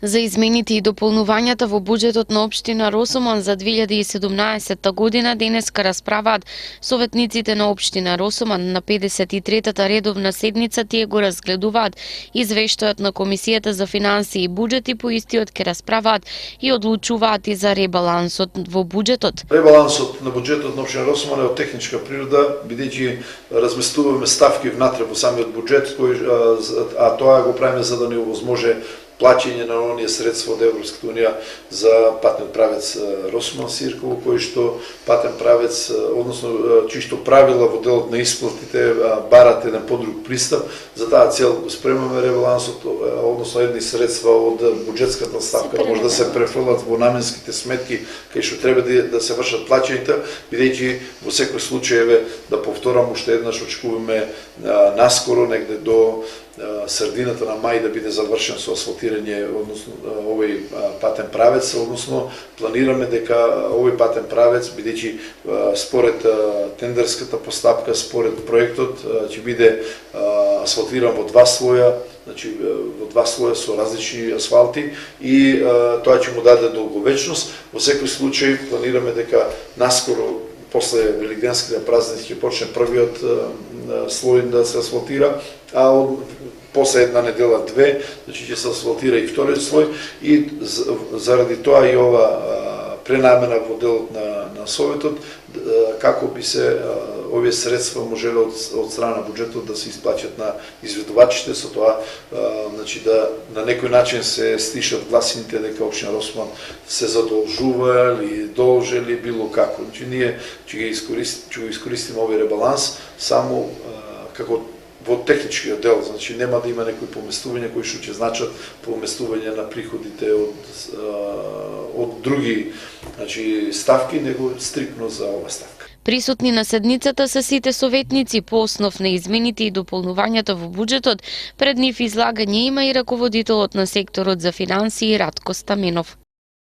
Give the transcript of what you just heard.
За измените и дополнувањата во буџетот на општина Росомон за 2017 година денеска расправаат советниците на општина Росомон на 53-та редовна седница. Тие го разгледуваат извештајот на Комисијата за финансии и буџет и по истиот ќе расправаат и одлучуваат и за ребалансот во буџетот. Ребалансот на буџетот на општина Росомон е од техничка природа, бидејќи разместуваме ставки внатре во самиот буџет, а тоа го правиме за да ни овозможе плаќање на оние средства од Европската унија за патен правец Росомон-Сирково, кој што патен правец, односно чисто правила во делот на исплатите барат еден подруг пристап. За таа цел го спремаме ребалансот, односно едни средства од буџетската ставка може да се префрлат во наменските сметки кај што треба да се вршат плаќањата, бидејќи во секој случај да повторам уште еднаш очекуваме наскоро негде до средината на мај да биде завршен со асфалтирање, односно овој патен правец, односно планираме дека овој патен правец, бидејќи според тендерската постапка, според проектот, ќе биде асфалтиран во два слоја, значи во два слоја со различни асфалти и тоа ќе му даде долговечност. Во секој случај планираме дека наскоро после великденските празници ќе почне првиот слој да се асфалтира, а после една недела две, значи ќе се асфалтира и вториот слој и заради тоа и ова пренамена во делот на Советот, како би се овие средства можеле од страна на буџетот да се исплаќат на изведувачите, со тоа значи да на некој начин се стишат гласините дека општина Росомон се задолжува или должели било како. Значи ние ќе го искористиме овој ребаланс само како во техничкиот дел, значи нема да има некои поместувања кои што ќе значат поместување на приходите од други, значи ставки, него стриктно за ова ставка. Присутни на седницата се сите советници по основ на измените и дополнувањата во буџетот. Пред нив излагање има и раководителот на секторот за финансии Ратко Стаменов.